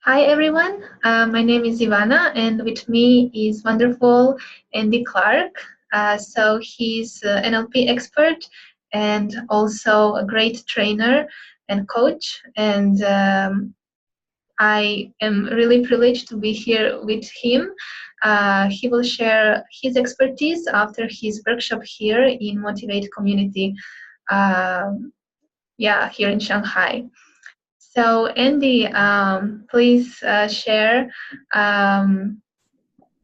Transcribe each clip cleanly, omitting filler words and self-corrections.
Hi everyone, my name is Ivana and with me is wonderful Andy Clark. So he's an NLP expert and also a great trainer and coach, and I am really privileged to be here with him. He will share his expertise after his workshop here in Motivate Community, um, here in Shanghai. So, Andy, please share, um,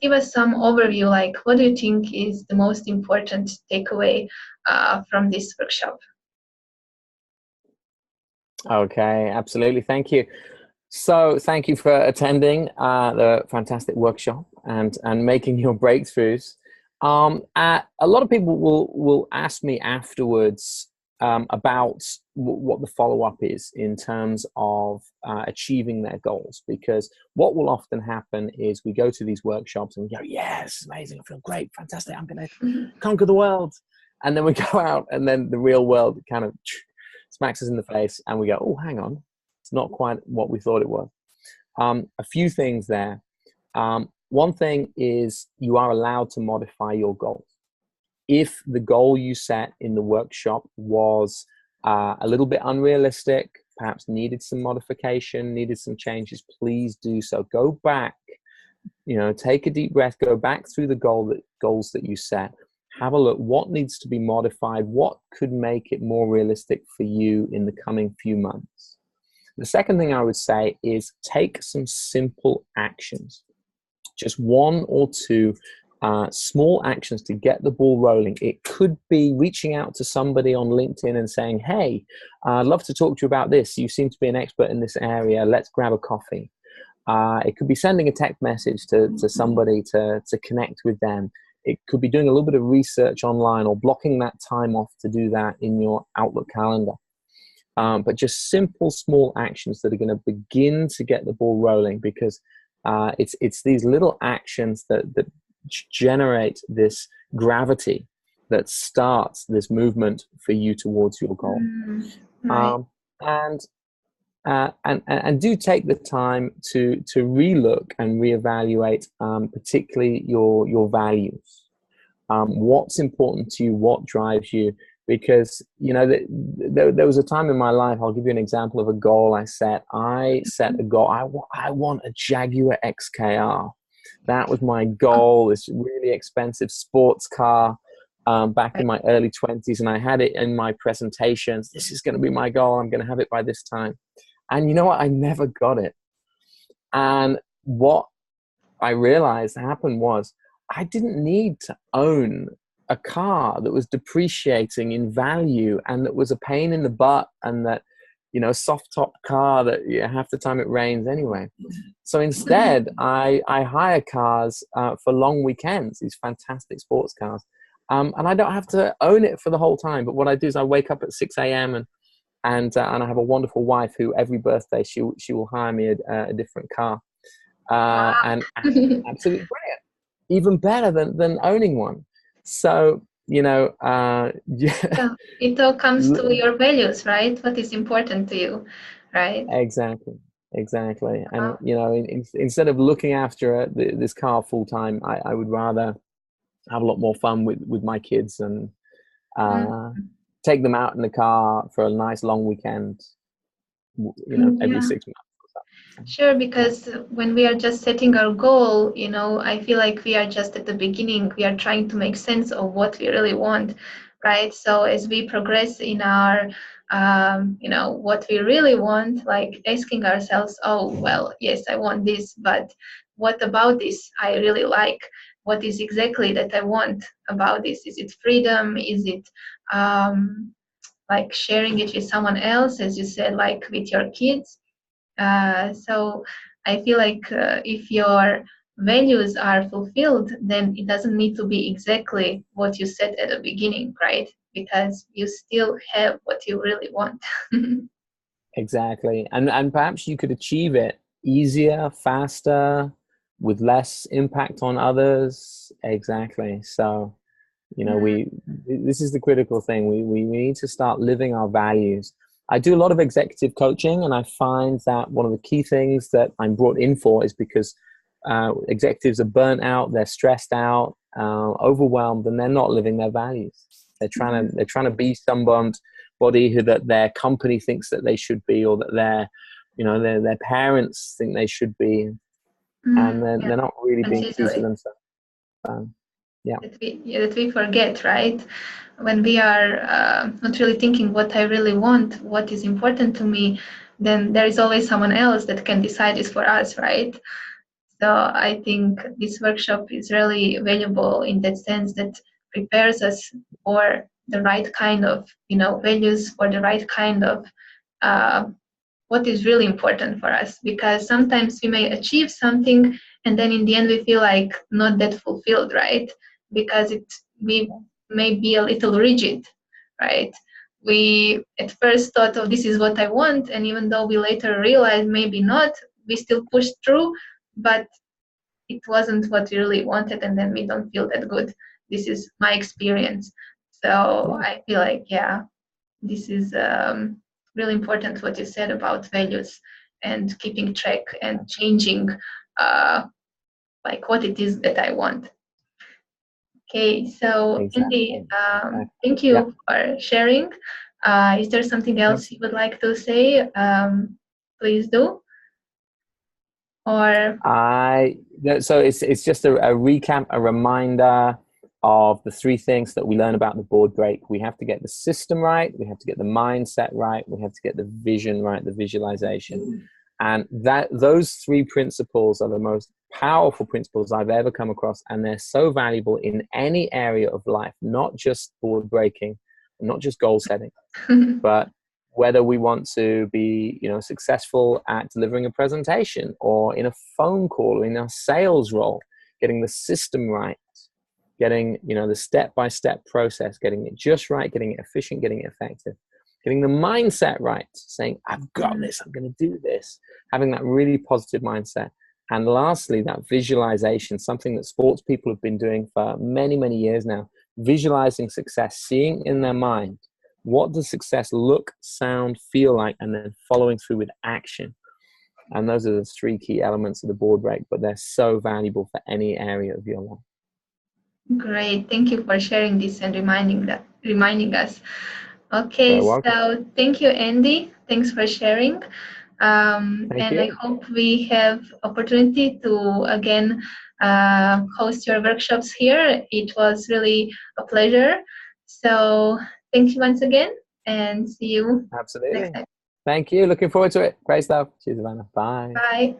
give us some overview, like what do you think is the most important takeaway from this workshop? Okay, absolutely. Thank you. So thank you for attending the fantastic workshop and making your breakthroughs. A lot of people will ask me afterwards about what the follow-up is in terms of achieving their goals, because what will often happen is we go to these workshops and we go, yes, amazing, I feel great, fantastic, I'm going to conquer the world. And then we go out and then the real world kind of smacks us in the face and we go, oh, hang on, it's not quite what we thought it was. A few things there. One thing is you are allowed to modify your goals. If the goal you set in the workshop was a little bit unrealistic, perhaps needed some modification, needed some changes, please do so. Go back, take a deep breath, go back through the goals that you set. Have a look, what needs to be modified, what could make it more realistic for you in the coming few months. The second thing I would say is take some simple actions, just one or two small actions to get the ball rolling. It could be reaching out to somebody on LinkedIn and saying, hey, I'd love to talk to you about this. You seem to be an expert in this area. Let's grab a coffee. It could be sending a text message to somebody to connect with them. It could be doing a little bit of research online or blocking that time off to do that in your Outlook calendar. But just simple, small actions that are going to begin to get the ball rolling, because it's these little actions that generate this gravity that starts this movement for you towards your goal. Right. And do take the time to relook and reevaluate, particularly your values. What's important to you? What drives you? Because there was a time in my life. I'll give you an example of a goal I set. I set a goal. I want a Jaguar XKR. That was my goal. This really expensive sports car. Back in my early 20s, and I had it in my presentations. This is going to be my goal. I'm going to have it by this time. And you know what? I never got it. And what I realized happened was I didn't need to own a car that was depreciating in value and that was a pain in the butt, and that, soft top car that half the time it rains anyway. So instead, I hire cars for long weekends, these fantastic sports cars. And I don't have to own it for the whole time. But what I do is I wake up at 6 a.m. and I have a wonderful wife who every birthday she will hire me a different car, and absolutely brilliant, even better than owning one. So Yeah, it all comes to your values, right? What is important to you, right? exactly. And instead of looking after this car full time, I would rather have a lot more fun with my kids and take them out in the car for a nice long weekend, every Yeah. 6 months. Sure, because when we are just setting our goal, I feel like we are just at the beginning. We are trying to make sense of what we really want, right? So as we progress in our, what we really want, like asking ourselves, oh, well, yes, I want this, but what about this I really like? What is exactly that I want about this? Is it freedom? Is it like sharing it with someone else, as you said, like with your kids? So I feel like if your values are fulfilled, then it doesn't need to be exactly what you said at the beginning, right? Because you still have what you really want. Exactly. And perhaps you could achieve it easier, faster, with less impact on others. Exactly. So, this is the critical thing. We need to start living our values. I do a lot of executive coaching, and I find that one of the key things that I'm brought in for is because executives are burnt out, they're stressed out, overwhelmed, and they're not living their values. They're trying to be somebody who that their company thinks that they should be, or that their parents think they should be, and they're not really being true to themselves. Yeah. That we forget, right? When we are not really thinking what I really want, what is important to me, then there is always someone else that can decide this for us, right? So I think this workshop is really valuable in that sense, that prepares us for the right kind of, values, for the right kind of what is really important for us. Because sometimes we may achieve something, and then in the end we feel like not that fulfilled, right? Because we may be a little rigid, right? We at first thought, oh, this is what I want, and even though we later realized maybe not, we still pushed through, but it wasn't what we really wanted, and then we don't feel that good. This is my experience. So I feel like, this is really important what you said about values and keeping track and changing like what it is that I want. Okay, so Exactly. Andy, thank you for sharing. Is there something else you would like to say? Please do. Or so it's just a recap, a reminder of the three things that we learn about the board break. We have to get the system right, we have to get the mindset right, we have to get the vision right, the visualization. And those three principles are the most powerful principles I've ever come across, and they're so valuable in any area of life, not just board breaking, not just goal setting, but whether we want to be, successful at delivering a presentation, or in a phone call, or in a sales role, getting the system right, getting, the step-by-step process, getting it just right, getting it efficient, getting it effective, getting the mindset right, saying, I've got this, I'm going to do this, having that really positive mindset. And lastly, that visualization, something that sports people have been doing for many, many years now, visualizing success, seeing in their mind, what does success look, sound, feel like, and then following through with action. And those are the three key elements of the board break, but they're so valuable for any area of your life. Great. Thank you for sharing this and reminding us. Okay, so thank you, Andy. Thanks for sharing. I hope we have opportunity to again host your workshops here. It was really a pleasure. So thank you once again, and see you next time. Thank you. Looking forward to it. Great stuff. Cheers, Ivana. Bye. Bye.